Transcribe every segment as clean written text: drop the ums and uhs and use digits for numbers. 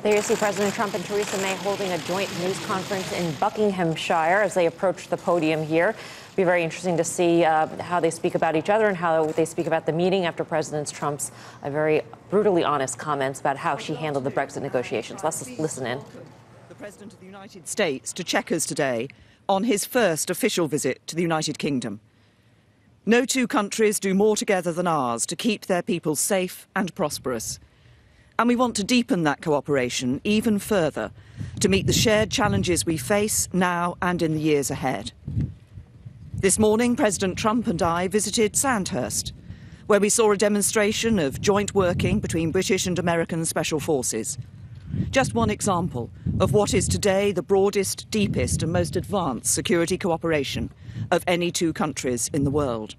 There you see President Trump and Theresa May holding a joint news conference in Buckinghamshire as they approach the podium here. It'll be very interesting to see how they speak about each other and how they speak about the meeting after President Trump's very brutally honest comments about how she handled the Brexit negotiations. Let's listen in. The President of the United States to Chequers today on his first official visit to the United Kingdom. No two countries do more together than ours to keep their people safe and prosperous. And we want to deepen that cooperation even further to meet the shared challenges we face now and in the years ahead. This morning, President Trump and I visited Sandhurst, where we saw a demonstration of joint working between British and American special forces. Just one example of what is today the broadest, deepest and most advanced security cooperation of any two countries in the world.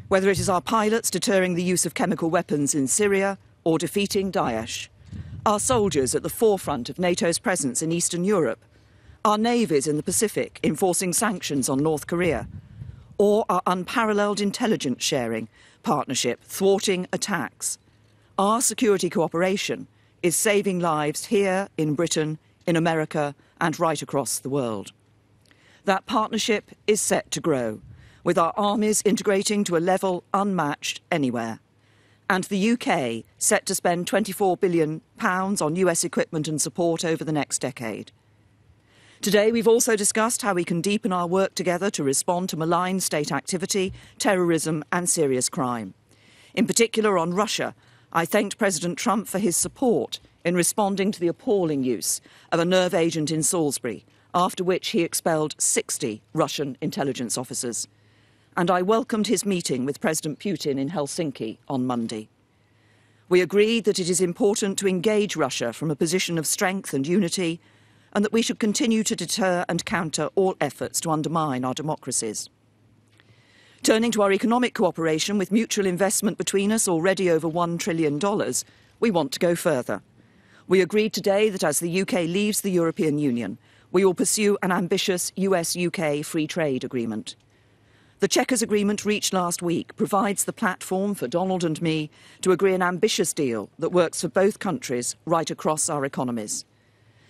Whether it is our pilots deterring the use of chemical weapons in Syria or defeating Daesh, our soldiers at the forefront of NATO's presence in Eastern Europe, our navies in the Pacific enforcing sanctions on North Korea, or our unparalleled intelligence sharing partnership thwarting attacks, our security cooperation is saving lives here in Britain, in America, and right across the world. That partnership is set to grow, with our armies integrating to a level unmatched anywhere, and the UK set to spend £24 billion on US equipment and support over the next decade. Today, we've also discussed how we can deepen our work together to respond to malign state activity, terrorism and serious crime. In particular, on Russia, I thanked President Trump for his support in responding to the appalling use of a nerve agent in Salisbury, after which he expelled 60 Russian intelligence officers. And I welcomed his meeting with President Putin in Helsinki on Monday. We agreed that it is important to engage Russia from a position of strength and unity, and that we should continue to deter and counter all efforts to undermine our democracies. Turning to our economic cooperation, with mutual investment between us already over $1 trillion, we want to go further. We agreed today that as the UK leaves the European Union, we will pursue an ambitious US-UK free trade agreement. The Chequers agreement reached last week provides the platform for Donald and me to agree an ambitious deal that works for both countries right across our economies.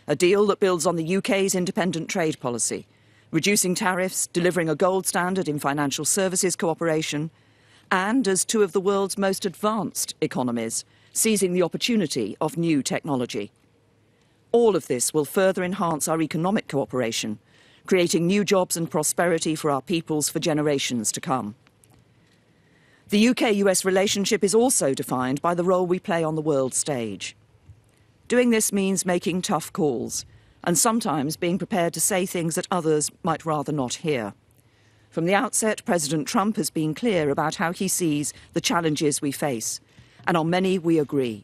A deal that builds on the UK's independent trade policy, reducing tariffs, delivering a gold standard in financial services cooperation, and as two of the world's most advanced economies, seizing the opportunity of new technology. All of this will further enhance our economic cooperation, creating new jobs and prosperity for our peoples for generations to come. The UK-US relationship is also defined by the role we play on the world stage. Doing this means making tough calls, and sometimes being prepared to say things that others might rather not hear. From the outset, President Trump has been clear about how he sees the challenges we face, and on many we agree.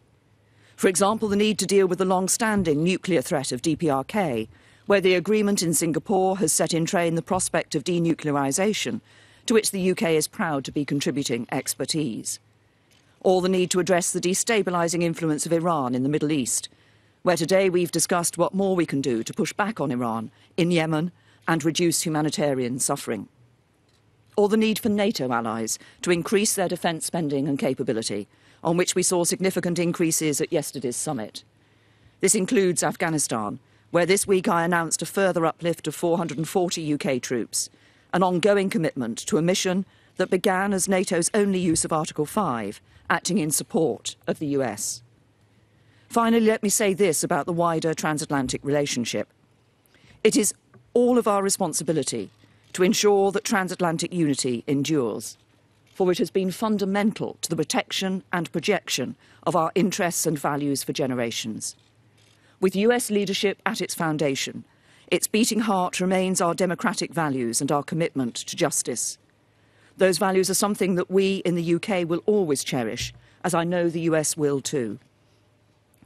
For example, the need to deal with the long-standing nuclear threat of DPRK, where the agreement in Singapore has set in train the prospect of denuclearisation, to which the UK is proud to be contributing expertise. Or the need to address the destabilising influence of Iran in the Middle East, where today we've discussed what more we can do to push back on Iran in Yemen and reduce humanitarian suffering. Or the need for NATO allies to increase their defence spending and capability, on which we saw significant increases at yesterday's summit. This includes Afghanistan, where this week I announced a further uplift of 440 UK troops, an ongoing commitment to a mission that began as NATO's only use of Article 5, acting in support of the US. Finally, let me say this about the wider transatlantic relationship. It is all of our responsibility to ensure that transatlantic unity endures, for it has been fundamental to the protection and projection of our interests and values for generations. With US leadership at its foundation, its beating heart remains our democratic values and our commitment to justice. Those values are something that we in the UK will always cherish, as I know the US will too.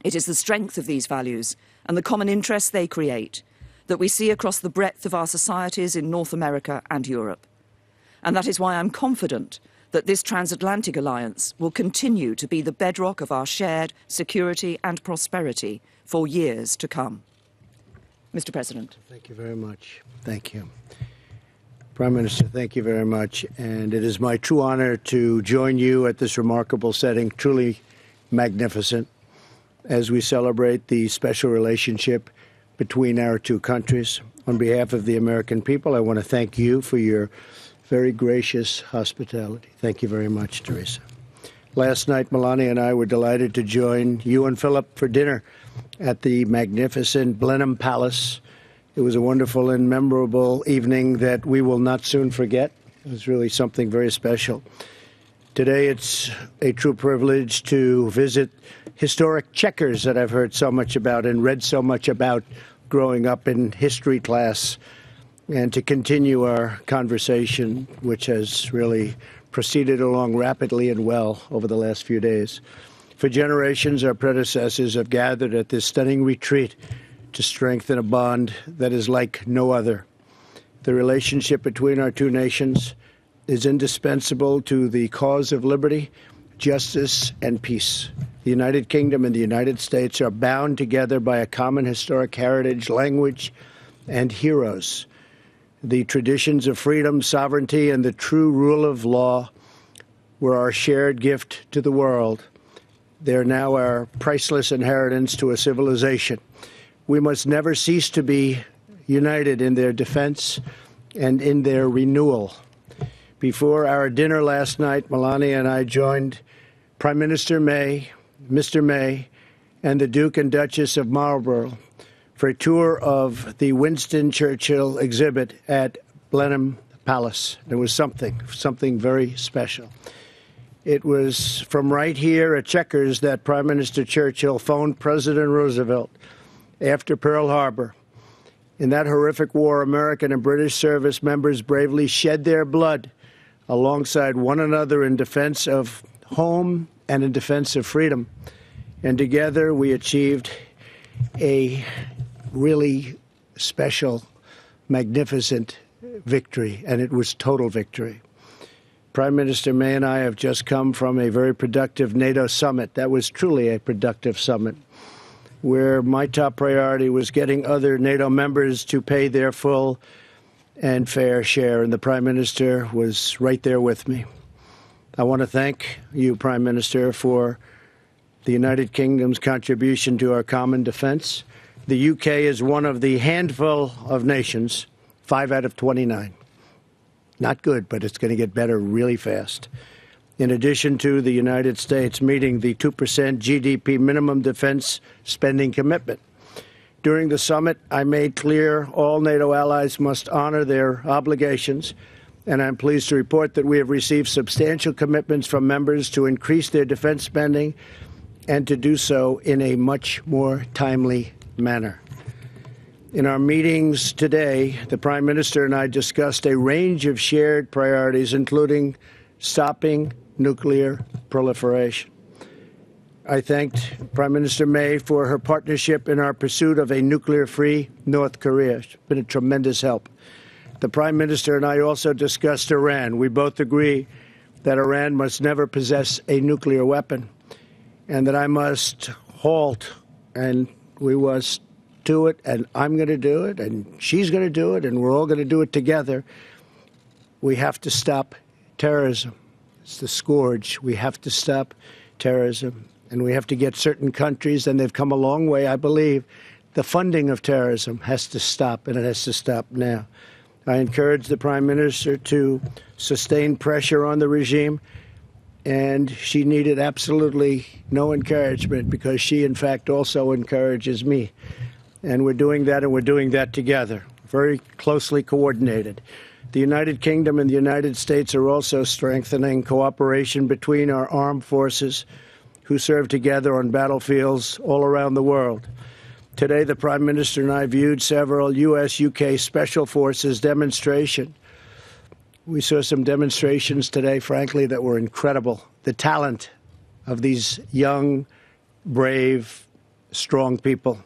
It is the strength of these values and the common interests they create that we see across the breadth of our societies in North America and Europe. And that is why I'm confident that this transatlantic alliance will continue to be the bedrock of our shared security and prosperity for years to come. Mr. President. Thank you very much. Thank you. Prime Minister, thank you very much. And it is my true honor to join you at this remarkable setting, truly magnificent. as we celebrate the special relationship between our two countries. On behalf of the American people, I want to thank you for your very gracious hospitality. Thank you very much, Theresa. Last night, Melania and I were delighted to join you and Philip for dinner at the magnificent Blenheim Palace. It was a wonderful and memorable evening that we will not soon forget. It was really something very special. Today, it's a true privilege to visit historic Chequers that I've heard so much about and read so much about growing up in history class, and to continue our conversation, which has really proceeded along rapidly and well over the last few days. For generations, our predecessors have gathered at this stunning retreat to strengthen a bond that is like no other. The relationship between our two nations is indispensable to the cause of liberty, justice, and peace. The United Kingdom and the United States are bound together by a common historic heritage, language, and heroes. The traditions of freedom, sovereignty, and the true rule of law were our shared gift to the world. They are now our priceless inheritance to a civilization. We must never cease to be united in their defense and in their renewal. Before our dinner last night, Melania and I joined Prime Minister May, Mr. May, and the Duke and Duchess of Marlborough for a tour of the Winston Churchill exhibit at Blenheim Palace. There was something very special. It was from right here at Chequers that Prime Minister Churchill phoned President Roosevelt after Pearl Harbor. In that horrific war, American and British service members bravely shed their blood alongside one another in defense of home and in defense of freedom. And together we achieved a really special, magnificent victory, and it was total victory. Prime Minister May and I have just come from a very productive NATO summit. That was truly a productive summit, where my top priority was getting other NATO members to pay their full and fair share, and the Prime Minister was right there with me. I want to thank you, Prime Minister, for the United Kingdom's contribution to our common defense. The UK is one of the handful of nations, 5 out of 29. Not good, but it's going to get better really fast. In addition to the United States meeting the 2% GDP minimum defense spending commitment. During the summit, I made clear all NATO allies must honor their obligations, and I'm pleased to report that we have received substantial commitments from members to increase their defense spending and to do so in a much more timely manner. In our meetings today, the Prime Minister and I discussed a range of shared priorities, including stopping nuclear proliferation. I thanked Prime Minister May for her partnership in our pursuit of a nuclear-free North Korea. It's been a tremendous help. The Prime Minister and I also discussed Iran. We both agree that Iran must never possess a nuclear weapon and that I must halt, and we must do it, and I'm going to do it, and she's going to do it, and we're all going to do it together. We have to stop terrorism. It's the scourge. We have to stop terrorism, and we have to get certain countries, and they've come a long way, I believe. The funding of terrorism has to stop, and it has to stop now. I encourage the Prime Minister to sustain pressure on the regime, and she needed absolutely no encouragement because she, in fact, also encourages me. And we're doing that, and we're doing that together, very closely coordinated. The United Kingdom and the United States are also strengthening cooperation between our armed forces who serve together on battlefields all around the world. Today, the Prime Minister and I viewed several U.S.-UK Special Forces demonstrations. We saw some demonstrations today, frankly, that were incredible. The talent of these young, brave, strong people.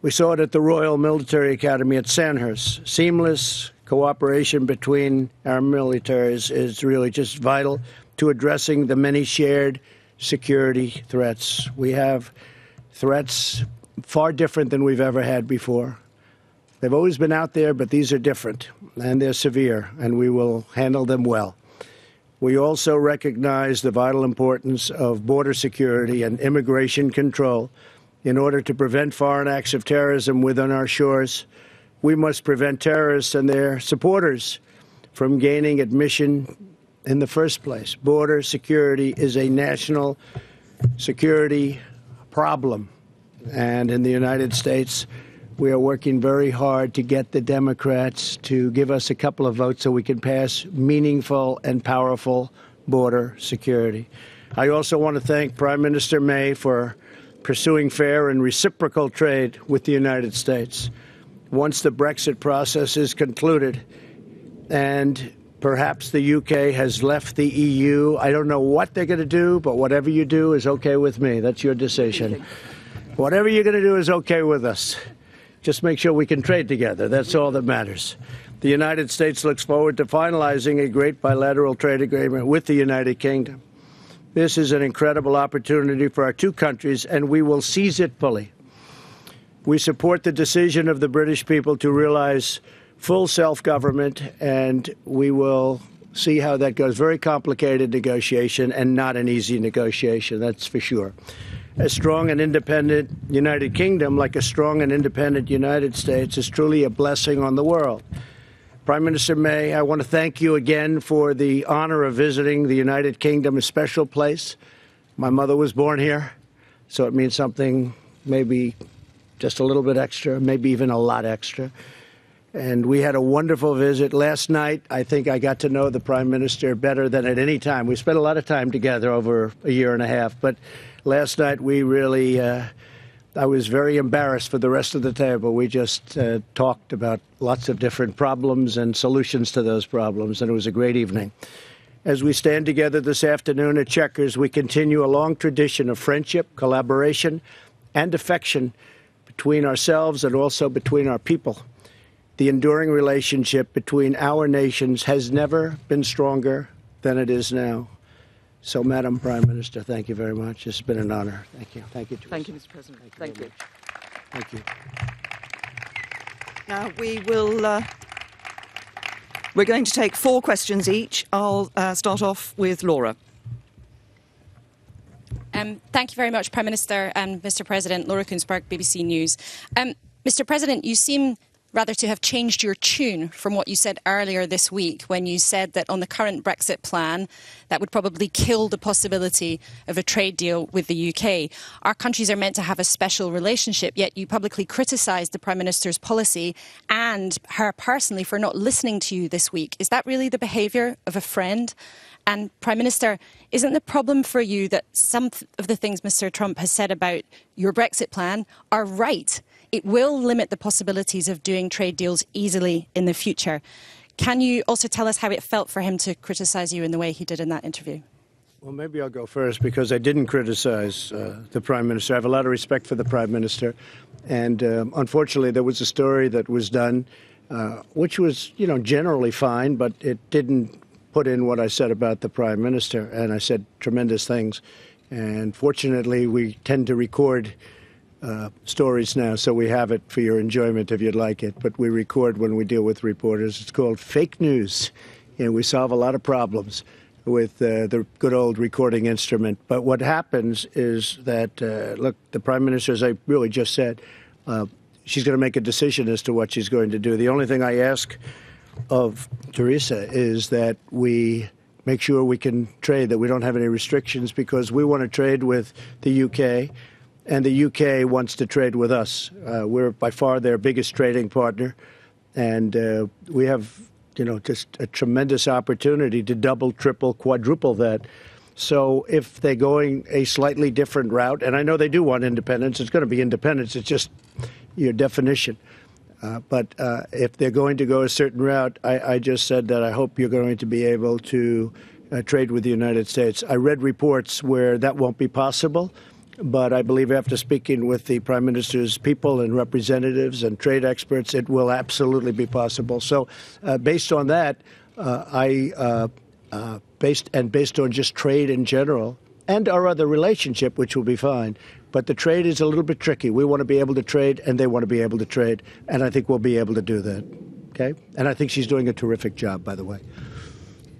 We saw it at the Royal Military Academy at Sandhurst. Seamless cooperation between our militaries is really just vital to addressing the many shared security threats. We have threats far different than we've ever had before. They've always been out there, but these are different, and they're severe, and we will handle them well. We also recognize the vital importance of border security and immigration control. In order to prevent foreign acts of terrorism within our shores, we must prevent terrorists and their supporters from gaining admission in the first place. Border security is a national security problem. And in the United States, we are working very hard to get the Democrats to give us a couple of votes so we can pass meaningful and powerful border security. I also want to thank Prime Minister May for pursuing fair and reciprocal trade with the United States. Once the Brexit process is concluded and perhaps the UK has left the EU, I don't know what they're going to do, but whatever you do is okay with me. That's your decision. Whatever you're going to do is okay with us. Just make sure we can trade together. That's all that matters. The United States looks forward to finalizing a great bilateral trade agreement with the United Kingdom. This is an incredible opportunity for our two countries, and we will seize it fully. We support the decision of the British people to realize full self-government, and we will see how that goes. Very complicated negotiation and not an easy negotiation, that's for sure. A strong and independent United Kingdom, like a strong and independent United States, is truly a blessing on the world. Prime Minister May, I want to thank you again for the honor of visiting the United Kingdom, a special place. My mother was born here, so it means something maybe just a little bit extra, maybe even a lot extra. And we had a wonderful visit. Last night, I think I got to know the Prime Minister better than at any time. We spent a lot of time together over a year and a half, but last night we really, I was very embarrassed for the rest of the table. We just talked about lots of different problems and solutions to those problems, and it was a great evening. As we stand together this afternoon at Chequers, we continue a long tradition of friendship, collaboration, and affection between ourselves and also between our people. The enduring relationship between our nations has never been stronger than it is now. So, Madam Prime Minister, thank you very much. It's been an honor. Thank you. Thank you, Theresa. Thank you, Mr. President. Thank you. Thank you. Now, we're going to take 4 questions each. I'll start off with Laura. Thank you very much, Prime Minister and Mr. President. Laura Kunsberg, BBC News. Mr. President, you seem rather to have changed your tune from what you said earlier this week when you said that on the current Brexit plan, that would probably kill the possibility of a trade deal with the UK. Our countries are meant to have a special relationship, yet you publicly criticised the Prime Minister's policy and her personally for not listening to you this week. Is that really the behaviour of a friend? And Prime Minister, isn't the problem for you that some of the things Mr. Trump has said about your Brexit plan are right? It will limit the possibilities of doing trade deals easily in the future. Can you also tell us how it felt for him to criticise you in the way he did in that interview? Well, maybe I'll go first because I didn't criticize the Prime Minister. I have a lot of respect for the Prime Minister. And unfortunately, there was a story that was done, which was, generally fine, but it didn't put in what I said about the Prime Minister. And I said tremendous things. And fortunately, we tend to record stories now, so we have it for your enjoyment if you'd like it. But we record when we deal with reporters. It's called fake news, and we solve a lot of problems with the good old recording instrument. But what happens is that, look, the Prime Minister, as I really just said, she's going to make a decision as to what she's going to do. The only thing I ask of Theresa is that we make sure we can trade, that we don't have any restrictions, because we want to trade with the UK. And the UK wants to trade with us. We're by far their biggest trading partner. And we have, just a tremendous opportunity to double, triple, quadruple that. So if they're going a slightly different route, and I know they do want independence, it's going to be independence. It's just your definition. But if they're going to go a certain route, I just said that I hope you're going to be able to trade with the United States. I read reports where that won't be possible. But I believe after speaking with the Prime Minister's people and representatives and trade experts, it will absolutely be possible. So based on that, based on just trade in general and our other relationship, which will be fine. But the trade is a little bit tricky. We want to be able to trade and they want to be able to trade. And I think we'll be able to do that. OK? And I think she's doing a terrific job, by the way.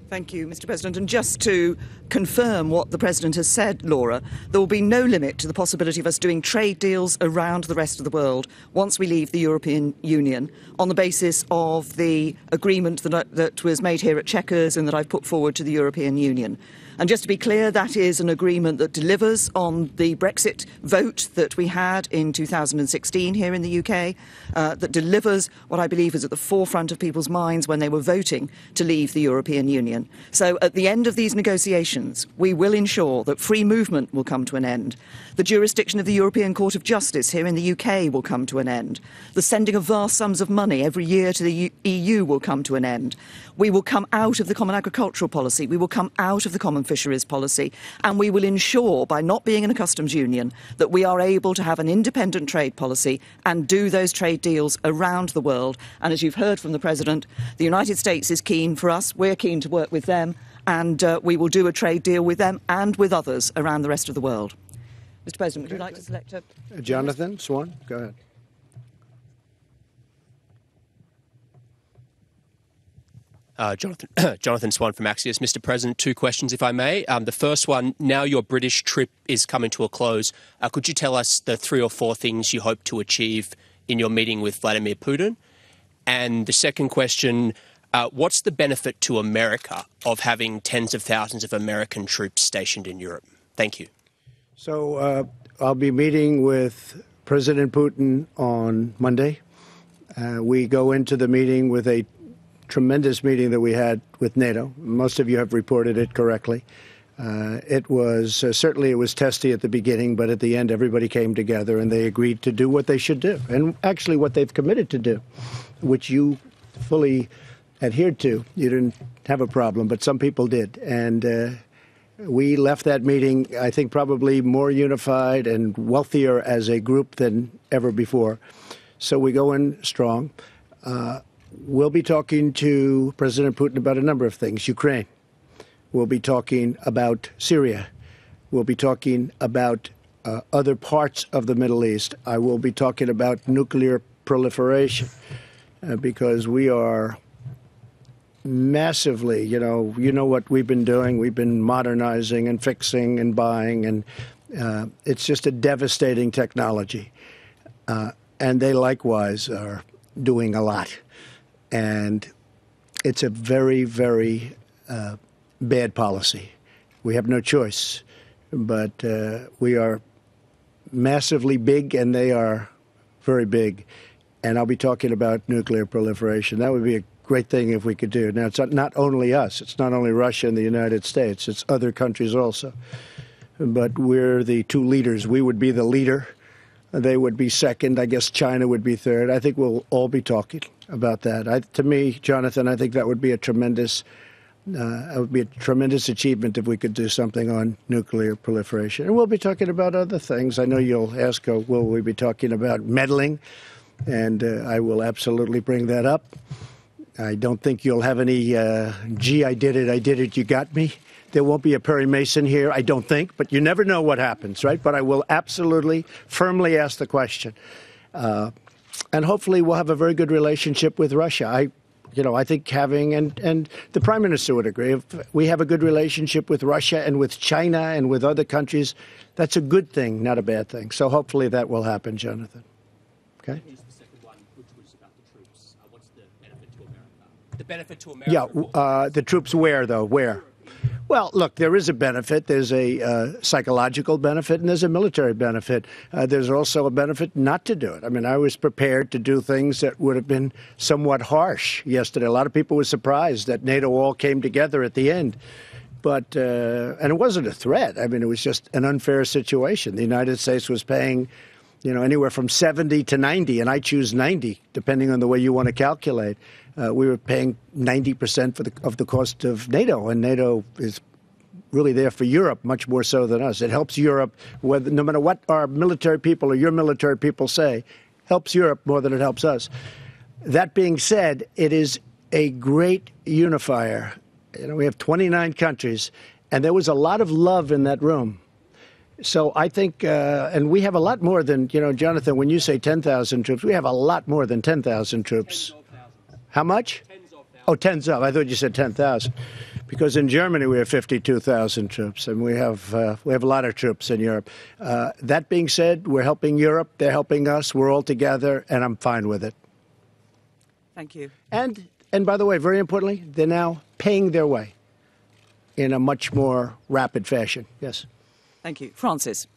Thank you, Mr. President. And just to confirm what the President has said, Laura, there will be no limit to the possibility of us doing trade deals around the rest of the world once we leave the European Union on the basis of the agreement that was made here at Chequers and that I've put forward to the European Union. And just to be clear, that is an agreement that delivers on the Brexit vote that we had in 2016 here in the UK, that delivers what I believe is at the forefront of people's minds when they were voting to leave the European Union. So at the end of these negotiations, we will ensure that free movement will come to an end. The jurisdiction of the European Court of Justice here in the UK will come to an end. The sending of vast sums of money every year to the EU will come to an end. We will come out of the common agricultural policy. We will come out of the common fisheries policy. And we will ensure, by not being in a customs union, that we are able to have an independent trade policy and do those trade deals around the world. And as you've heard from the President, the United States is keen for us. We're keen to work with them. And we will do a trade deal with them and with others around the rest of the world. Mr. President, would you like to select a... Jonathan Swan, go ahead. Jonathan Swan from Axios. Mr. President, two questions, if I may. The first one, now your British trip is coming to a close. Could you tell us the 3 or 4 things you hope to achieve in your meeting with Vladimir Putin? And the second question, what's the benefit to America of having tens of thousands of American troops stationed in Europe? Thank you. So I'll be meeting with President Putin on Monday. We go into the meeting with a tremendous meeting that we had with NATO. Most of you have reported it correctly. It was certainly it was testy at the beginning, but at the end everybody came together and they agreed to do what they should do, and actually what they've committed to do, which you fully adhered to. You didn't have a problem, but some people did. And we left that meeting, I think, probably more unified and wealthier as a group than ever before. So we go in strong. We'll be talking to President Putin about a number of things. Ukraine. We'll be talking about Syria. We'll be talking about other parts of the Middle East. I will be talking about nuclear proliferation because we are massively, you know what we've been doing. We've been modernizing and fixing and buying, and it's just a devastating technology. And they likewise are doing a lot. And it's a very, very bad policy. We have no choice. But we are massively big, and they are very big. And I'll be talking about nuclear proliferation. That would be a great thing if we could do. Now, it's not only us. It's not only Russia and the United States. It's other countries also. But we're the two leaders. We would be the leader. They would be second. I guess China would be third. I think we'll all be talking about that. To me, Jonathan, I think that would be a tremendous achievement if we could do something on nuclear proliferation. And we'll be talking about other things. I know you'll ask, will we be talking about meddling? And I will absolutely bring that up. I don't think you'll have any, gee, I did it, you got me. There won't be a Perry Mason here, I don't think, but you never know what happens, right? But I will absolutely, firmly ask the question. And hopefully we'll have a very good relationship with Russia. I think having, and the Prime Minister would agree, if we have a good relationship with Russia and with China and with other countries, that's a good thing, not a bad thing. So hopefully that will happen, Jonathan. Okay? Here's the second one, which was about the troops. What's the benefit to America? The benefit to America? Yeah, the troops where, though? Where? Well, look, there is a benefit. There's a psychological benefit and there's a military benefit. There's also a benefit not to do it. I mean, I was prepared to do things that would have been somewhat harsh yesterday. A lot of people were surprised that NATO all came together at the end. But and it wasn't a threat. I mean, it was just an unfair situation. The United States was paying, anywhere from 70 to 90, and I choose 90, depending on the way you want to calculate. We were paying 90% of the cost of NATO, and NATO is really there for Europe, much more so than us. It helps Europe, no matter what our military people or your military people say, helps Europe more than it helps us. That being said, it is a great unifier. We have 29 countries, and there was a lot of love in that room. So I think, and we have a lot more than, Jonathan, when you say 10,000 troops, we have a lot more than 10,000 troops. How much? Tens of thousands. Oh, 10,000. I thought you said 10,000. Because in Germany we have 52,000 troops, and we have a lot of troops in Europe. That being said, we're helping Europe. They're helping us. We're all together, and I'm fine with it. Thank you. And by the way, very importantly, they're now paying their way in a much more rapid fashion. Yes. Thank you. Francis.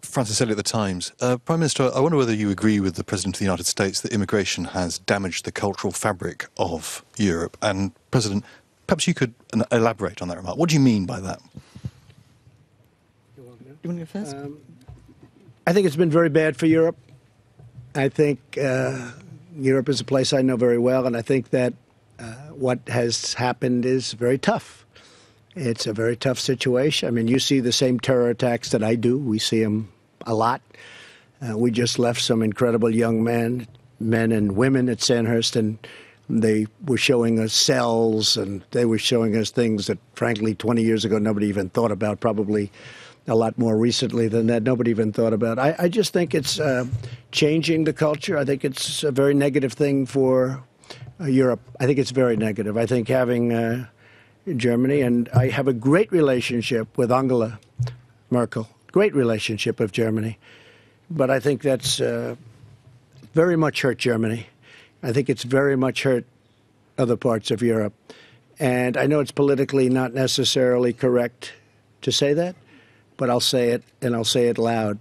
Francis Elliott, The Times. Prime Minister, I wonder whether you agree with the President of the United States that immigration has damaged the cultural fabric of Europe. And, President, perhaps you could elaborate on that remark. What do you mean by that? You want to go first? I think it's been very bad for Europe. I think Europe is a place I know very well, and I think that what has happened is very tough. It's a very tough situation. I mean, you see the same terror attacks that I do. We see them a lot. We just left some incredible young men and women at Sandhurst, and they were showing us cells, and they were showing us things that, frankly, 20 years ago nobody even thought about, probably a lot more recently than that nobody even thought about. I just think it's changing the culture. I think it's a very negative thing for Europe. I think it's very negative. I think having Germany, and I have a great relationship with Angela Merkel, great relationship with Germany, but I think that's very much hurt Germany. I think it's very much hurt other parts of Europe. And I know it's politically not necessarily correct to say that, but I'll say it, and I'll say it loud.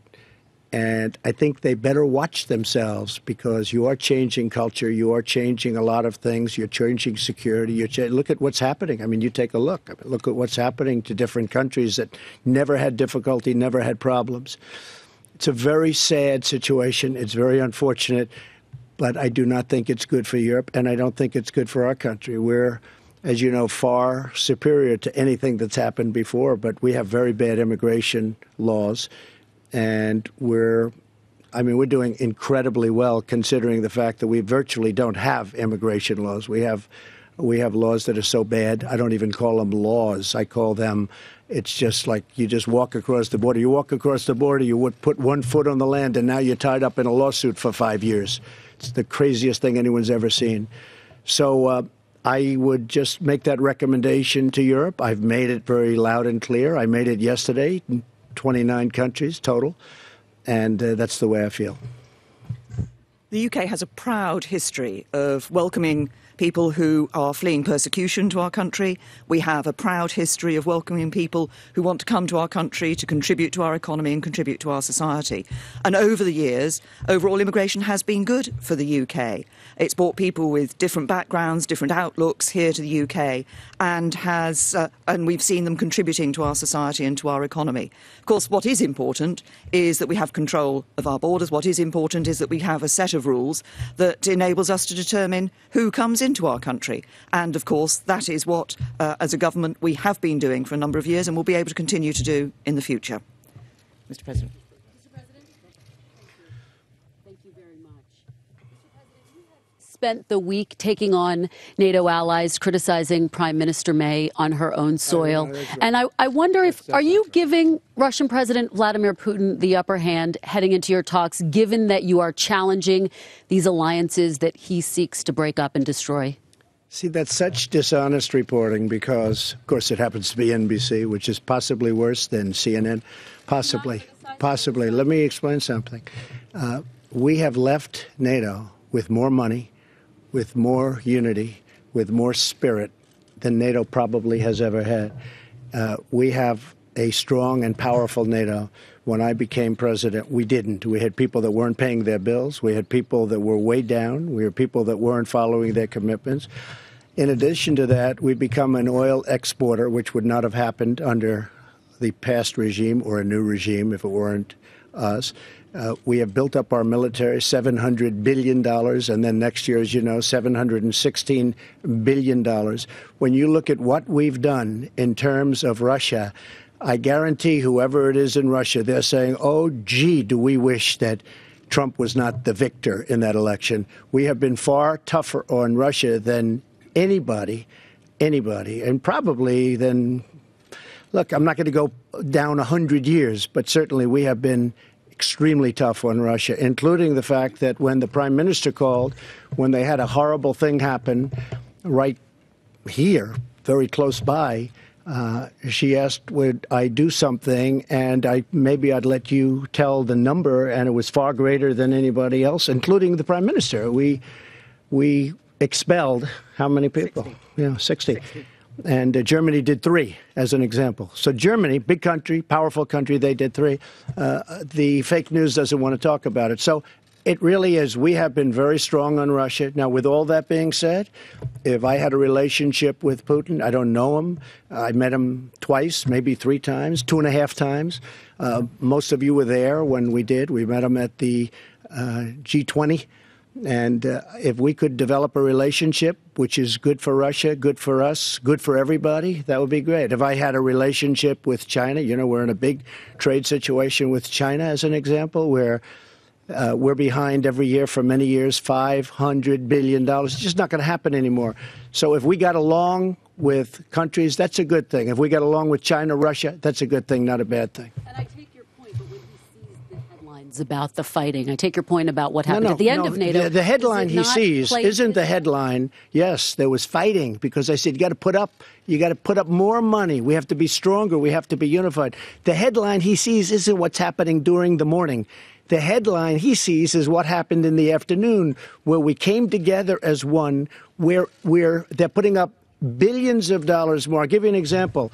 And I think they better watch themselves, because you are changing culture. You are changing a lot of things. You're changing security. Look at what's happening. I mean, you take a look. I mean, look at what's happening to different countries that never had difficulty, never had problems. It's a very sad situation. It's very unfortunate. But I do not think it's good for Europe, and I don't think it's good for our country. We're, as you know, far superior to anything that's happened before, but we have very bad immigration laws. And we're doing incredibly well, considering the fact that we virtually don't have immigration laws. We have laws that are so bad, I don't even call them laws. I call them, it's just like you just walk across the border. You walk across the border, you would put one foot on the land, and now you're tied up in a lawsuit for 5 years. It's the craziest thing anyone's ever seen. So I would just make that recommendation to Europe. I've made it very loud and clear. I made it yesterday. 29 countries total, and that's the way I feel. The UK has a proud history of welcoming people who are fleeing persecution to our country. We have a proud history of welcoming people who want to come to our country to contribute to our economy and contribute to our society. And over the years, overall immigration has been good for the UK. It's brought people with different backgrounds, different outlooks here to the UK, and we've seen them contributing to our society and to our economy. Of course, what is important is that we have control of our borders. What is important is that we have a set of rules that enables us to determine who comes into our country. And, of course, that is what, as a government, we have been doing for a number of years and will be able to continue to do in the future. Mr. President. Spent the week taking on NATO allies, criticizing Prime Minister May on her own soil. And I wonder are you giving Russian President Vladimir Putin the upper hand heading into your talks, given that you are challenging these alliances that he seeks to break up and destroy? See, that's such dishonest reporting because, of course, it happens to be NBC, which is possibly worse than CNN. Possibly. Let me explain something. We have left NATO with more money, with more unity, with more spirit than NATO probably has ever had. We have a strong and powerful NATO. When I became president, we didn't. We had people that weren't paying their bills. We had people that were way down. We had people that weren't following their commitments. In addition to that, we've become an oil exporter, which would not have happened under the past regime or a new regime if it weren't us. We have built up our military, $700 billion, and then next year, as you know, $716 billion. When you look at what we've done in terms of Russia, I guarantee whoever it is in Russia, they're saying, oh, gee, do we wish that Trump was not the victor in that election. We have been far tougher on Russia than anybody, and probably than, look, I'm not going to go down 100 years, but certainly we have been extremely tough on Russia, including the fact that when the prime minister called, when they had a horrible thing happen right here, very close by, she asked, would I do something, and maybe I'd let you tell the number, and it was far greater than anybody else, including the prime minister. We expelled how many people? 60. And Germany did 3, as an example. So Germany, big country, powerful country, they did 3. The fake news doesn't want to talk about it. So it really is. We have been very strong on Russia. Now, with all that being said, if I had a relationship with Putin, I don't know him. I met him twice, maybe 3 times, 2.5 times. Most of you were there when we did. We met him at the G20. And if we could develop a relationship, which is good for Russia, good for us, good for everybody, that would be great. If I had a relationship with China, we're in a big trade situation with China, as an example, where we're behind every year for many years, $500 billion. It's just not going to happen anymore. So if we got along with countries, that's a good thing. If we got along with China, Russia, that's a good thing, not a bad thing. And I take your point, but when he sees the headlines about the fighting, I take your point about what happened at the end of NATO. The headline he sees isn't the headline. Yes, there was fighting, because I said, you got to put up more money. We have to be stronger. We have to be unified. The headline he sees isn't what's happening during the morning. The headline he sees is what happened in the afternoon, where we came together as one, where they're putting up billions of dollars more. I'll give you an example.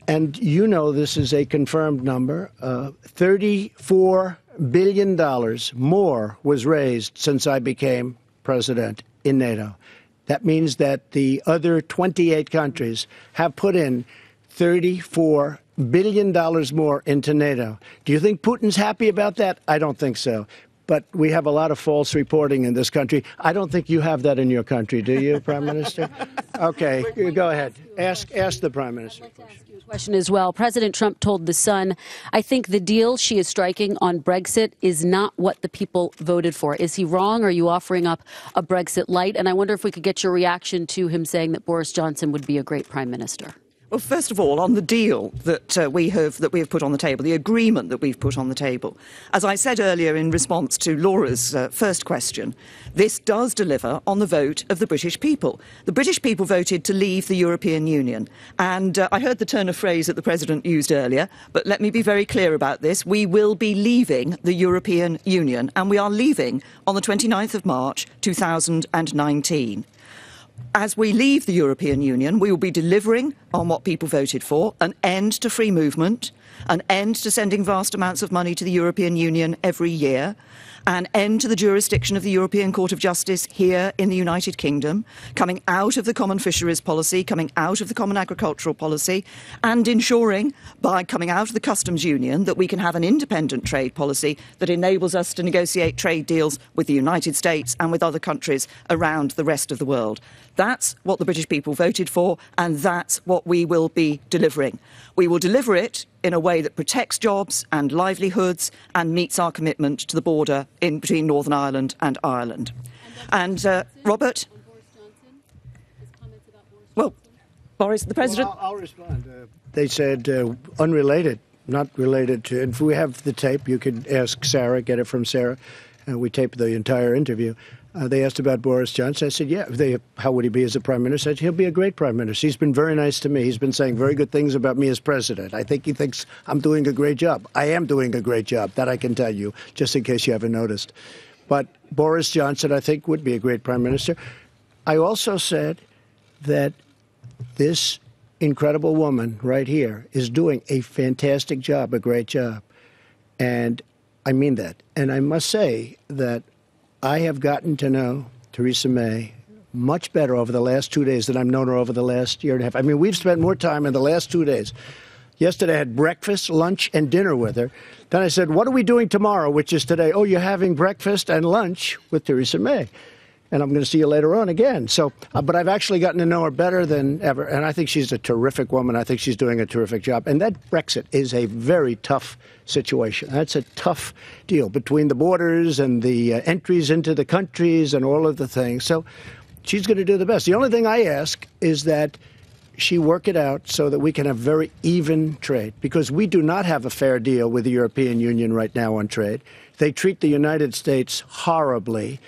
And this is a confirmed number. $34 billion more was raised since I became president in NATO. That means that the other 28 countries have put in $34 billion more into NATO. Do you think Putin's happy about that? I don't think so. But we have a lot of false reporting in this country. I don't think you have that in your country, do you, Prime Minister? Okay, go ahead. Ask the Prime Minister. I'd like to ask you a question as well. President Trump told The Sun, I think the deal she is striking on Brexit is not what the people voted for. Is he wrong? Or are you offering up a Brexit light? And I wonder if we could get your reaction to him saying that Boris Johnson would be a great Prime Minister. Well, first of all, on the deal that we have put on the table, the agreement that we've put on the table, as I said earlier in response to Laura's first question, this does deliver on the vote of the British people. The British people voted to leave the European Union. And I heard the turn of phrase that the President used earlier, but let me be very clear about this. We will be leaving the European Union, and we are leaving on the 29th of March 2019. As we leave the European Union, we will be delivering on what people voted for, an end to free movement, an end to sending vast amounts of money to the European Union every year, an end to the jurisdiction of the European Court of Justice here in the United Kingdom, coming out of the common fisheries policy, coming out of the common agricultural policy, and ensuring, by coming out of the customs union, that we can have an independent trade policy that enables us to negotiate trade deals with the United States and with other countries around the rest of the world. That's what the British people voted for, and that's what we will be delivering. We will deliver it in a way that protects jobs and livelihoods and meets our commitment to the border in between Northern Ireland and Ireland. And Robert? Well, Boris, the President... Well, I'll respond. They said unrelated, not related to... If we have the tape, you could ask Sarah, get it from Sarah. We taped the entire interview. They asked about Boris Johnson. I said, yeah, how would he be as a prime minister? I said, he'll be a great prime minister. He's been very nice to me. He's been saying very good things about me as president. I think he thinks I'm doing a great job. I am doing a great job. That I can tell you, just in case you haven't noticed. But Boris Johnson, I think, would be a great prime minister. I also said that this incredible woman right here is doing a fantastic job, a great job. And I mean that. And I must say that I have gotten to know Theresa May much better over the last 2 days than I've known her over the last year and a half. I mean, we've spent more time in the last 2 days. Yesterday I had breakfast, lunch, and dinner with her. Then I said, what are we doing tomorrow, which is today? Oh, you're having breakfast and lunch with Theresa May. And I'm going to see you later on again. So, but I've actually gotten to know her better than ever. And I think she's a terrific woman. I think she's doing a terrific job. And that Brexit is a very tough situation. That's a tough deal between the borders and the entries into the countries and all of the things. So she's going to do the best. The only thing I ask is that she work it out so that we can have very even trade, because we do not have a fair deal with the European Union right now on trade. They treat the United States horribly,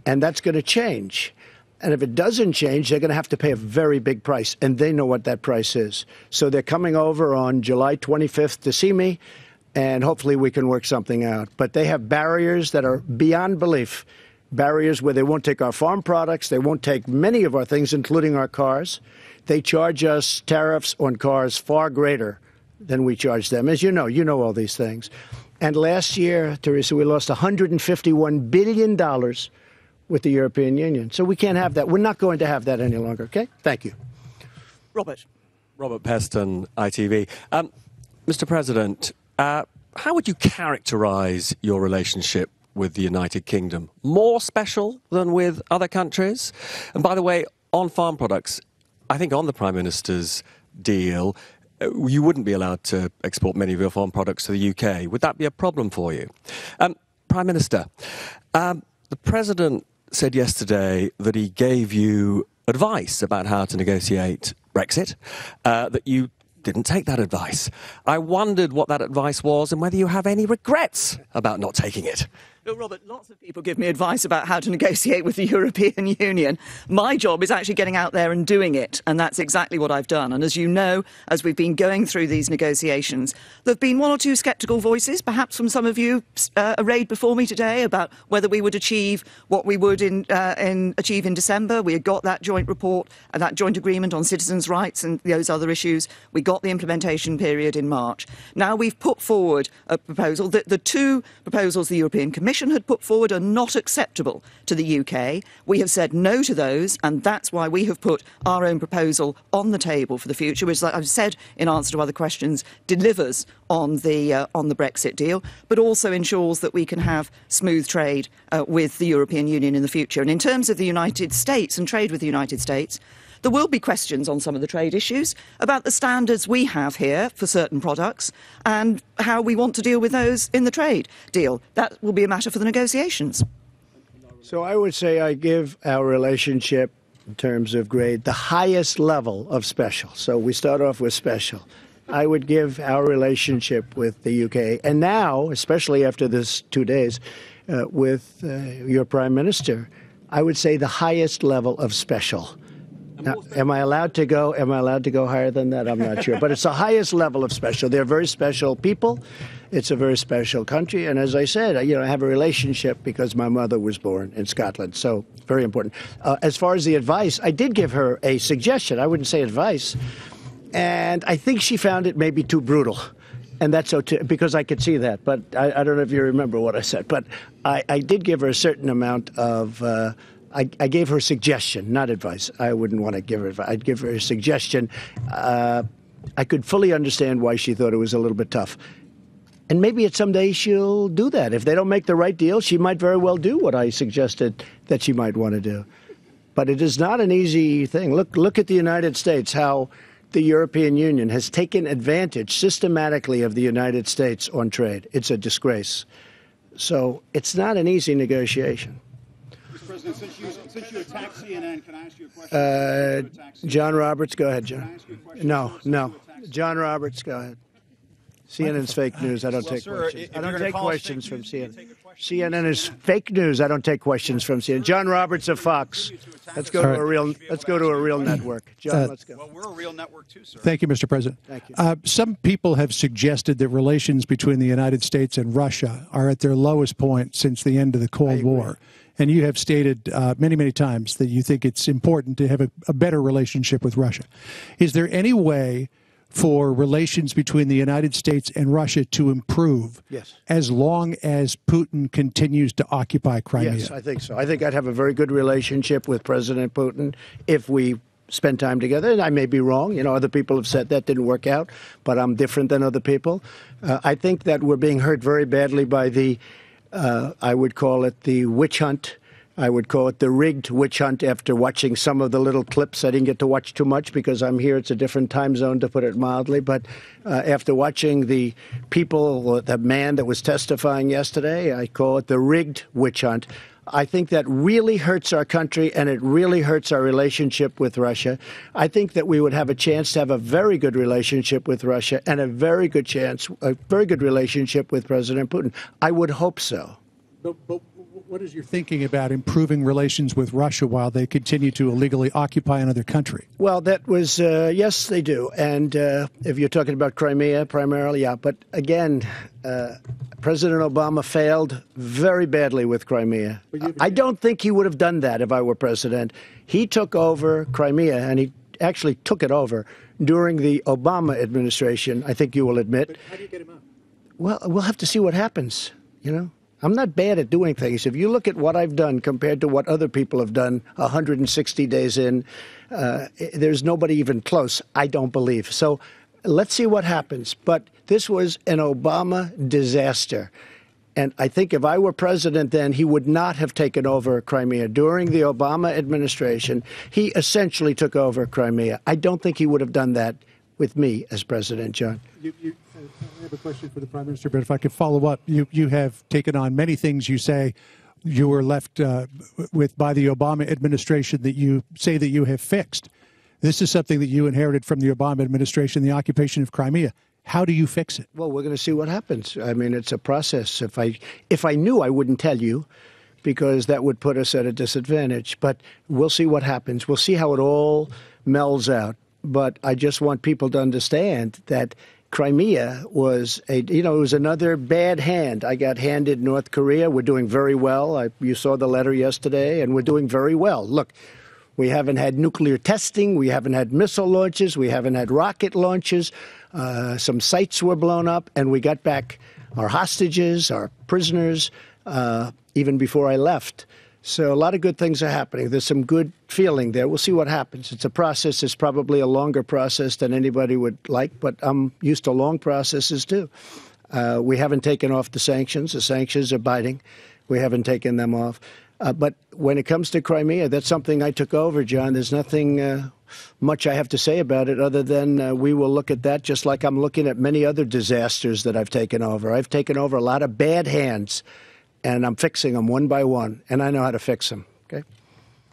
and that's going to change. And if it doesn't change, they're going to have to pay a very big price, and they know what that price is. So they're coming over on July 25th to see me, and hopefully we can work something out. But they have barriers that are beyond belief, barriers where they won't take our farm products, they won't take many of our things, including our cars. They charge us tariffs on cars far greater than we charge them. As you know all these things. And last year, Theresa, we lost $151 billion with the European Union. So we can't have that. We're not going to have that any longer, okay? Thank you. Robert. Robert Peston, ITV. Mr. President, how would you characterise your relationship with the United Kingdom? More special than with other countries? And by the way, on farm products, I think on the Prime Minister's deal, you wouldn't be allowed to export many of your farm products to the UK. Would that be a problem for you? Prime Minister, the President said yesterday that he gave you advice about how to negotiate Brexit, that you didn't take that advice. I wondered what that advice was and whether you have any regrets about not taking it. Well, Robert, lots of people give me advice about how to negotiate with the European Union. My job is actually getting out there and doing it, and that's exactly what I've done. And as you know, as we've been going through these negotiations, there have been one or two sceptical voices, perhaps from some of you arrayed before me today, about whether we would achieve what we would achieve in December. We had got that joint report and that joint agreement on citizens' rights and those other issues. We got the implementation period in March. Now we've put forward a proposal. The two proposals the European Commission had put forward are not acceptable to the UK. We have said no to those, and that's why we have put our own proposal on the table for the future, which, like I've said in answer to other questions, delivers on the Brexit deal, but also ensures that we can have smooth trade with the European Union in the future. And in terms of the United States and trade with the United States, there will be questions on some of the trade issues about the standards we have here for certain products and how we want to deal with those in the trade deal. That will be a matter for the negotiations. So I would say I give our relationship, in terms of grade, the highest level of special. So we start off with special. I would give our relationship with the UK, and now, especially after this 2 days, with your Prime Minister, I would say the highest level of special. Now, am I allowed to go higher than that? I'm not sure. But it's the highest level of special. They're very special people. It's a very special country. And as I said, I have a relationship because my mother was born in Scotland. So very important. As far as the advice, I did give her a suggestion. I wouldn't say advice. And I think she found it maybe too brutal. And that's okay, because I could see that. But I don't know if you remember what I said. But I did give her a certain amount of I gave her a suggestion, not advice. I wouldn't want to give her advice. I'd give her a suggestion. I could fully understand why she thought it was a little bit tough. And maybe someday she'll do that. If they don't make the right deal, she might very well do what I suggested that she might want to do. But it is not an easy thing. Look at the United States, how the European Union has taken advantage systematically of the United States on trade. It's a disgrace. So it's not an easy negotiation. President, since you attacked CNN, can I ask you a question? John Roberts, go ahead, John. No. John Roberts, go ahead. CNN's fake news. I don't take questions. I don't take questions from CNN. CNN is fake news. I don't take questions from CNN. John Roberts of Fox. Let's go to a real network. John, let's go. Well, we're a real network too, sir. Thank you, Mr. President. Thank you. Some people have suggested that relations between the United States and Russia are at their lowest point since the end of the Cold War. And you have stated many, many times that you think it's important to have a better relationship with Russia. Is there any way for relations between the United States and Russia to improve as long as Putin continues to occupy Crimea? Yes, I think so. I think I'd have a very good relationship with President Putin if we spend time together. And I may be wrong. Other people have said that didn't work out, but I'm different than other people. I think that we're being hurt very badly by the I would call it the witch hunt. I would call it the rigged witch hunt after watching some of the little clips. I didn't get to watch too much because I'm here. It's a different time zone, to put it mildly. But after watching the people, the man that was testifying yesterday, I call it the rigged witch hunt. I think that really hurts our country, and it really hurts our relationship with Russia. I think that we would have a chance to have a very good relationship with Russia and a very good relationship with President Putin. I would hope so. But what is your thinking about improving relations with Russia while they continue to illegally occupy another country? Well, that was, yes, they do. And if you're talking about Crimea primarily, yeah. But again, President Obama failed very badly with Crimea. I don't think he would have done that if I were president. He took over Crimea, and he actually took it over during the Obama administration, I think you will admit. But how do you get him out? Well, we'll have to see what happens, you know. I'm not bad at doing things. If you look at what I've done compared to what other people have done 160 days in, there's nobody even close, I don't believe. So let's see what happens. But this was an Obama disaster. And I think if I were president then, he would not have taken over Crimea. During the Obama administration, he essentially took over Crimea. I don't think he would have done that with me as president, John. I have a question for the Prime Minister, but if I could follow up, you have taken on many things you say you were left with by the Obama administration that you say that you have fixed. This is something that you inherited from the Obama administration, the occupation of Crimea. How do you fix it? Well, we're going to see what happens. I mean, it's a process. If I knew, I wouldn't tell you, because that would put us at a disadvantage. But we'll see what happens. We'll see how it all melds out. But I just want people to understand that Crimea was it was another bad hand. I got handed North Korea. We're doing very well. You saw the letter yesterday, and we're doing very well. Look, we haven't had nuclear testing. We haven't had missile launches. We haven't had rocket launches. Some sites were blown up, and we got back our hostages, our prisoners, even before I left. So a lot of good things are happening. There's some good feeling there. We'll see what happens. It's a process. It's probably a longer process than anybody would like, but I'm used to long processes too. We haven't taken off the sanctions. The sanctions are biting. We haven't taken them off. But when it comes to Crimea, that's something I took over, John. There's nothing much I have to say about it other than we will look at that just like I'm looking at many other disasters that I've taken over. I've taken over a lot of bad hands, and I'm fixing them one by one, and I know how to fix them. Okay.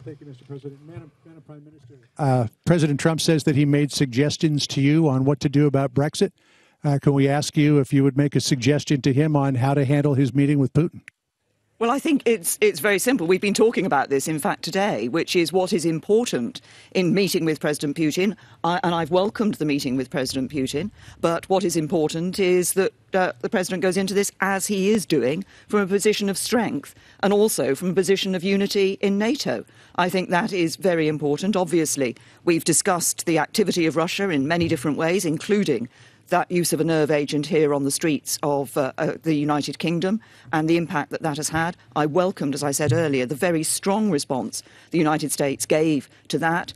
Thank you, Mr. President. Madam Prime Minister. President Trump says that he made suggestions to you on what to do about Brexit. Can we ask you if you would make a suggestion to him on how to handle his meeting with Putin? Well, I think it's very simple. We've been talking about this, in fact, today, which is what is important in meeting with President Putin. And I've welcomed the meeting with President Putin. But what is important is that the President goes into this, as he is doing, from a position of strength and also from a position of unity in NATO. I think that is very important. Obviously, we've discussed the activity of Russia in many different ways, including that use of a nerve agent here on the streets of the United Kingdom and the impact that that has had. I welcomed, as I said earlier, the very strong response the United States gave to that.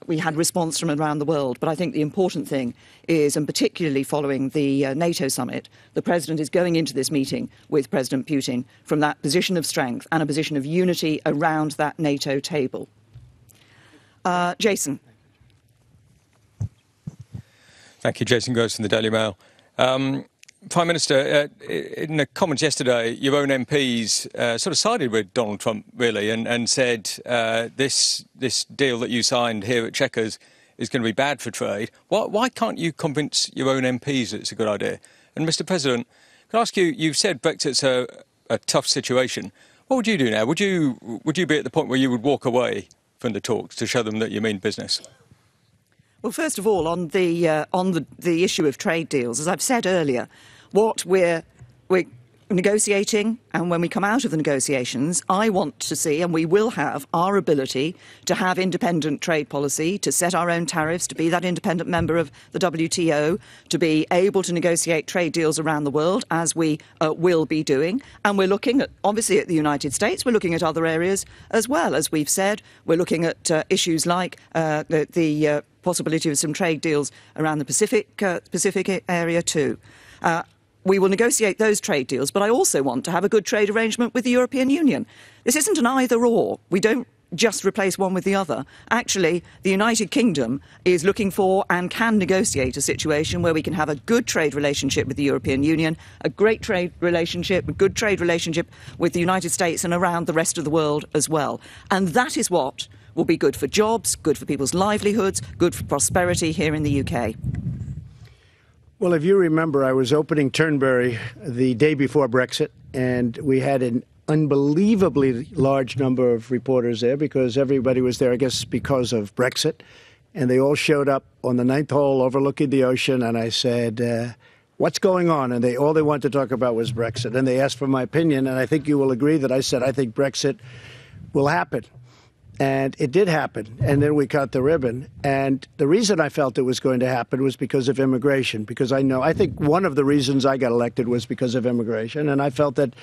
We had response from around the world. But I think the important thing is, and particularly following the NATO summit, the President is going into this meeting with President Putin from that position of strength and a position of unity around that NATO table. Jason. Thank you. Jason Gross from the Daily Mail. Prime Minister, in the comments yesterday, your own MPs sort of sided with Donald Trump, really, and said this deal that you signed here at Chequers is going to be bad for trade. Why can't you convince your own MPs that it's a good idea? And, Mr. President, can I ask you, you've said Brexit's a tough situation. What would you do now? Would you be at the point where you would walk away from the talks to show them that you mean business? Well, first of all, on the issue of trade deals, as I've said earlier, what we're negotiating, and when we come out of the negotiations, I want to see, and we will have, our ability to have independent trade policy, to set our own tariffs, to be that independent member of the WTO, to be able to negotiate trade deals around the world, as we will be doing. And we're looking at, obviously, at the United States. We're looking at other areas as well. As we've said, we're looking at issues like the possibility of some trade deals around the Pacific area too. We will negotiate those trade deals, but I also want to have a good trade arrangement with the European Union. This isn't an either-or. We don't just replace one with the other. Actually, the United Kingdom is looking for and can negotiate a situation where we can have a good trade relationship with the European Union, a great trade relationship, a good trade relationship with the United States and around the rest of the world as well. And that is what will be good for jobs, good for people's livelihoods, good for prosperity here in the UK. Well, if you remember, I was opening Turnberry the day before Brexit, and we had an unbelievably large number of reporters there because everybody was there, I guess, because of Brexit. And they all showed up on the 9th hole overlooking the ocean. And I said, what's going on? And all they wanted to talk about was Brexit. And they asked for my opinion. And I think you will agree that I said, I think Brexit will happen. And it did happen. And then we cut the ribbon. And the reason I felt it was going to happen was because of immigration. Because I think one of the reasons I got elected was because of immigration. And I felt that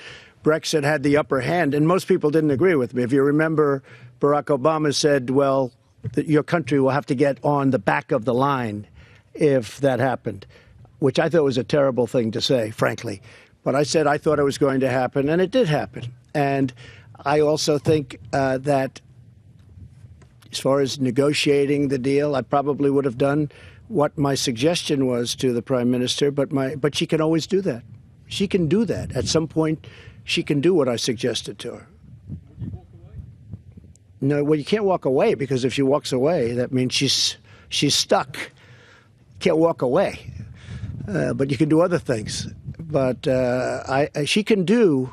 Brexit had the upper hand. And most people didn't agree with me. If you remember, Barack Obama said, well, your country will have to get on the back of the line if that happened, which I thought was a terrible thing to say, frankly. But I said I thought it was going to happen, and it did happen. And I also think that as far as negotiating the deal, I probably would have done what my suggestion was to the Prime Minister, but she can always do that. She can do that. At some point, she can do what I suggested to her. No, well, you can't walk away, because if she walks away, that means she's stuck. Can't walk away. But you can do other things. But she can do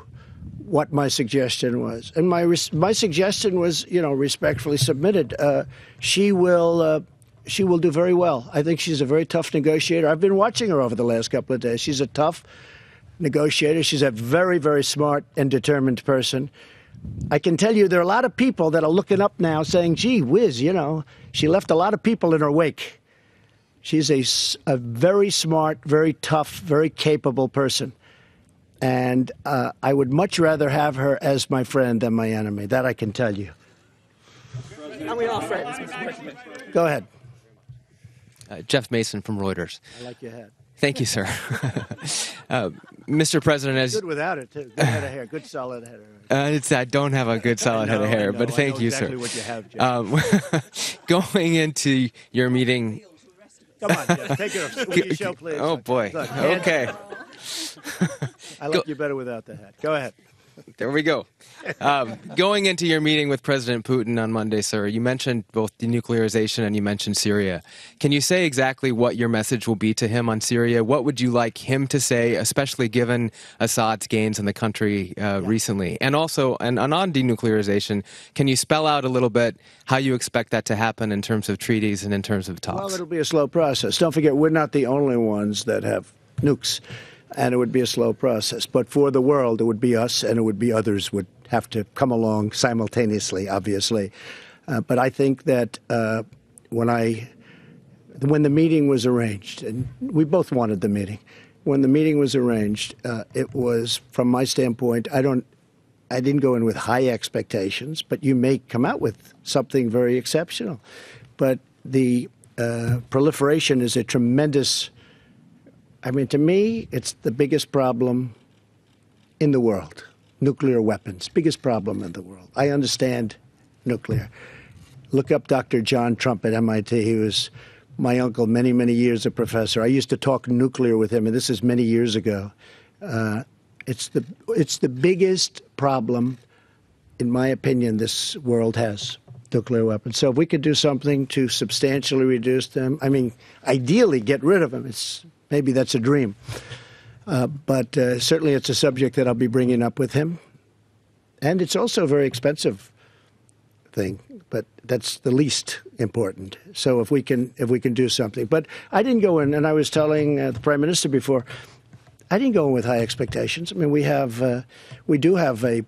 what my suggestion was. And my suggestion was, respectfully submitted. She will do very well. I think she's a very tough negotiator. I've been watching her over the last couple of days. She's a tough negotiator. She's a very, very smart and determined person. I can tell you there are a lot of people that are looking up now saying, gee whiz, she left a lot of people in her wake. She's a very smart, very tough, very capable person. And I would much rather have her as my friend than my enemy. That I can tell you. And we are friends, Mr. President. Go ahead. Jeff Mason from Reuters. I like your hat. Thank you, sir. Mr. President, as good without it, too. Good head of hair. Good solid head of hair. I don't have a good solid head of hair, but thank you, exactly sir. What you have, Jeff. Going into your meeting. Come on, Jeff. Take it off. Will you show, please? Oh, boy. Look, okay. I like you better without the hat. Go ahead. There we go. Going into your meeting with President Putin on Monday, sir, you mentioned both denuclearization and you mentioned Syria. Can you say exactly what your message will be to him on Syria? What would you like him to say, especially given Assad's gains in the country recently? And also, and on denuclearization, can you spell out a little bit how you expect that to happen in terms of treaties and in terms of talks? Well, it'll be a slow process. Don't forget, we're not the only ones that have nukes. And it would be a slow process. But for the world, it would be us, and it would be others would have to come along simultaneously, obviously. But I think that when the meeting was arranged, and we both wanted the meeting, when the meeting was arranged, it was, from my standpoint, I didn't go in with high expectations, but you may come out with something very exceptional. But the proliferation is a tremendous. I mean, to me, it's the biggest problem in the world. Nuclear weapons, biggest problem in the world. I understand nuclear. Look up Dr. John Trump at MIT. He was my uncle, many, many years a professor. I used to talk nuclear with him, and this is many years ago. It's the biggest problem, in my opinion, this world has, nuclear weapons. So if we could do something to substantially reduce them, I mean, ideally get rid of them. Maybe that's a dream. But certainly it's a subject that I'll be bringing up with him. And it's also a very expensive thing, but that's the least important. So if we can do something. But I didn't go in, and I was telling the Prime Minister before, I didn't go in with high expectations. I mean, we do have a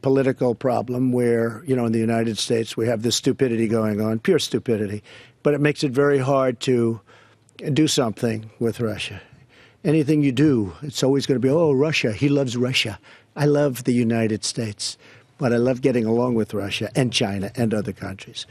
political problem where, in the United States, we have this stupidity going on, pure stupidity. But it makes it very hard to do something with Russia. Anything you do, it's always going to be, oh, Russia, he loves Russia. I love the United States, but I love getting along with Russia and China and other countries.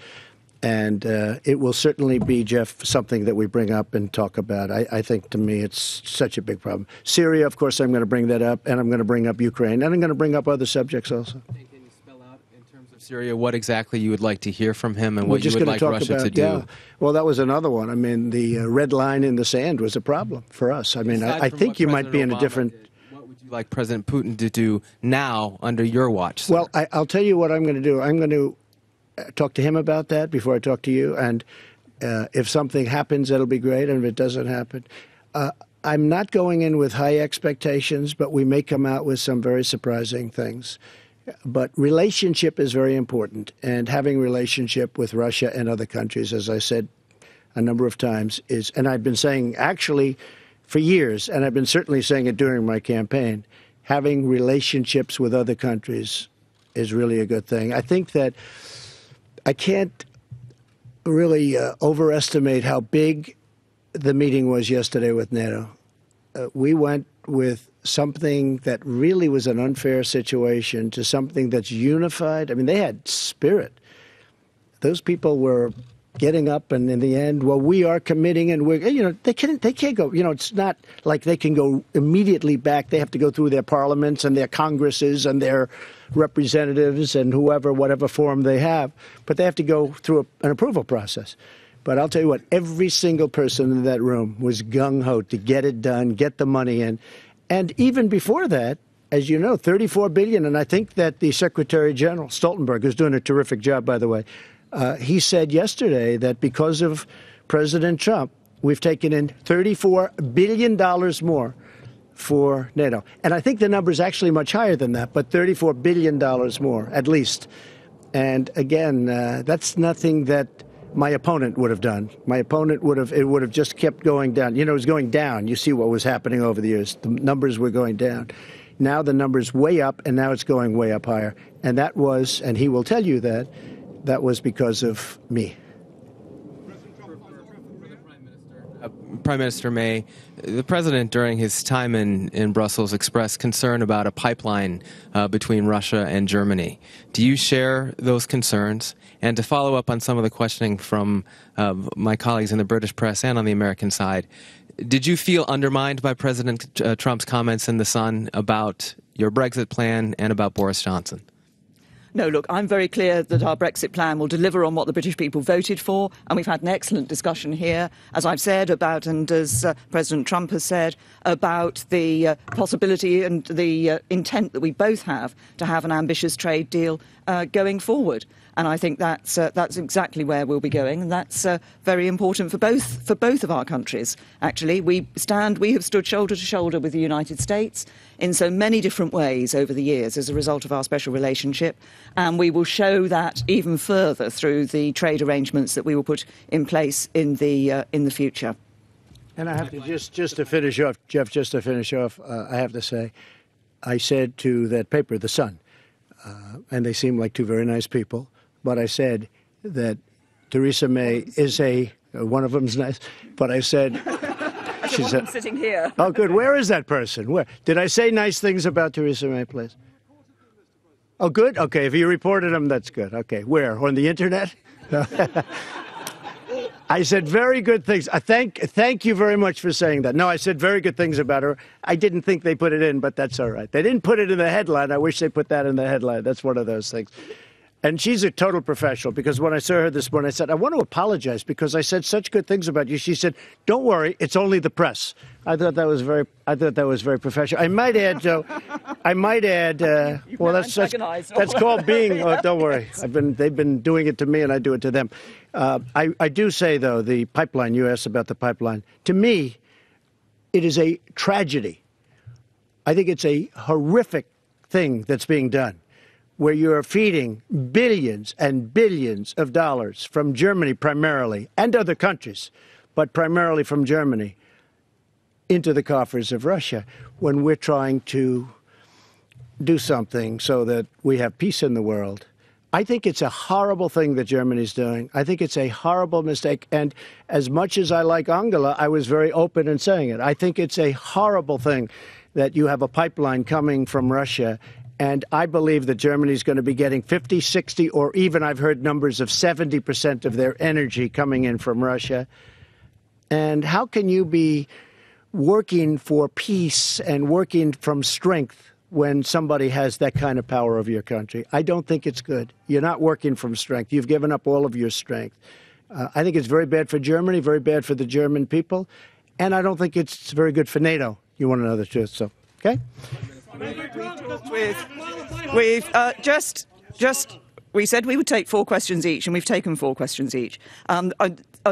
And it will certainly be, Jeff, something that we bring up and talk about. I think, to me, it's such a big problem. Syria, of course, I'm going to bring that up, and I'm going to bring up Ukraine, and I'm going to bring up other subjects also. Can you spell out in terms of Syria, what exactly you would like to hear from him and We're what you just would gonna like talk Russia about, to do. yeah. Well, that was another one. I mean, the red line in the sand was a problem for us. I mean, I think you might be in a different... What would you like President Putin to do now under your watch, sir? Well, I'll tell you what I'm going to do. I'm going to talk to him about that before I talk to you. And if something happens, that'll be great. And if it doesn't happen, I'm not going in with high expectations, but we may come out with some very surprising things. But relationship is very important. And having relationship with Russia and other countries, as I said a number of times, is, and I've been saying actually for years, and I've been certainly saying it during my campaign, having relationships with other countries is really a good thing. I think that I can't really overestimate how big the meeting was yesterday with NATO. We went with something that really was an unfair situation to something that's unified. I mean, they had spirit. Those people were getting up, and in the end, well, we are committing, and we're, you know, they can't go, you know, it's not like they can go immediately back. They have to go through their parliaments and their congresses and their representatives and whoever, whatever form they have, but they have to go through an approval process. But I'll tell you what, every single person in that room was gung-ho to get it done, get the money in. And even before that, as you know, $34 billion, and I think that the Secretary General, Stoltenberg, who's doing a terrific job, by the way, he said yesterday that because of President Trump, we've taken in $34 billion more for NATO. And I think the number is actually much higher than that, but $34 billion more, at least. And again, that's nothing that my opponent would have done. My opponent would have just kept going down. You know, it was going down. You see what was happening over the years. The numbers were going down. Now the number's way up, and now it's going way up higher. And that was, and he will tell you that, that was because of me. Prime Minister May, the president during his time in Brussels expressed concern about a pipeline between Russia and Germany. Do you share those concerns? And to follow up on some of the questioning from my colleagues in the British press and on the American side, did you feel undermined by President Trump's comments in The Sun about your Brexit plan and about Boris Johnson? No, look, I'm very clear that our Brexit plan will deliver on what the British people voted for, and we've had an excellent discussion here, as I've said, about, and as President Trump has said, about the possibility and the intent that we both have to have an ambitious trade deal going forward. And I think that's exactly where we'll be going, and that's very important for both of our countries. Actually, we have stood shoulder to shoulder with the United States in so many different ways over the years as a result of our special relationship, and we will show that even further through the trade arrangements that we will put in place in the future. And I have to just to finish off, Jeff. Just to finish off, I have to say, I said to that paper, The Sun, and they seem like two very nice people. But I said that Theresa May is one of them's nice, but I said, she's sitting here. Oh, good. Where is that person? Where? Did I say nice things about Theresa May, please? Oh, good. Okay. If you reported them, that's good. Okay. Where? On the internet? I said very good things. Thank you very much for saying that. No, I said very good things about her. I didn't think they put it in, but that's all right. They didn't put it in the headline. I wish they put that in the headline. That's one of those things. And she's a total professional, because when I saw her this morning, I said, I want to apologize because I said such good things about you. She said, don't worry, it's only the press. I thought that was very professional. I might add, Joe, well, that's called being, oh, don't worry. They've been doing it to me and I do it to them. I do say, though, the pipeline, you asked about the pipeline. To me, it is a tragedy. I think it's a horrific thing that's being done, where you're feeding billions and billions of dollars from Germany primarily, and other countries, but primarily from Germany, into the coffers of Russia, when we're trying to do something so that we have peace in the world. I think it's a horrible thing that Germany's doing. I think it's a horrible mistake. And as much as I like Angela, I was very open in saying it. I think it's a horrible thing that you have a pipeline coming from Russia. And I believe that Germany is going to be getting 50, 60, or even I've heard numbers of 70% of their energy coming in from Russia. And how can you be working for peace and working from strength when somebody has that kind of power over your country. I don't think it's good. You're not working from strength. You've given up all of your strength. I think it's very bad for Germany, very bad for the German people, and I don't think it's very good for NATO. You want to know the truth, so, okay? We said we would take 4 questions each, and we've taken 4 questions each.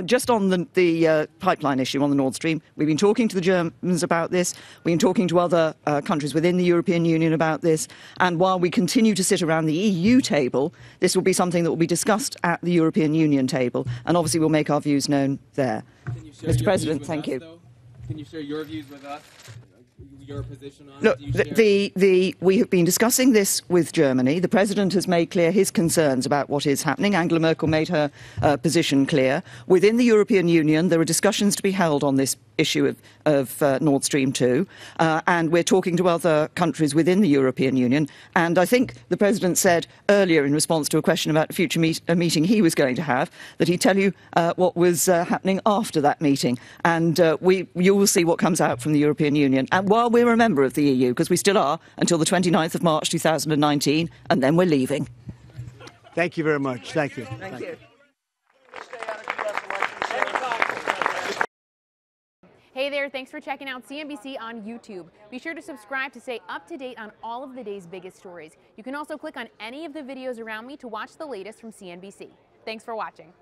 Just on the pipeline issue on the Nord Stream, we've been talking to the Germans about this. We've been talking to other countries within the European Union about this. And while we continue to sit around the EU table, this will be something that will be discussed at the European Union table. And obviously we'll make our views known there. Mr. President, thank you. Can you share your views with us? Your position on Look, we have been discussing this with Germany. The President has made clear his concerns about what is happening. Angela Merkel made her position clear. Within the European Union, there are discussions to be held on this issue of Nord Stream 2, and we're talking to other countries within the European Union. And I think the President said earlier in response to a question about a future meeting he was going to have, that he'd tell you what was happening after that meeting. And you will see what comes out from the European Union. And while we're a member of the EU, because we still are until the 29th of March 2019, and then we're leaving. Thank you very much. Thank you. Thank you. Hey there, thanks for checking out CNBC on YouTube. Be sure to subscribe to stay up to date on all of the day's biggest stories. You can also click on any of the videos around me to watch the latest from CNBC. Thanks for watching.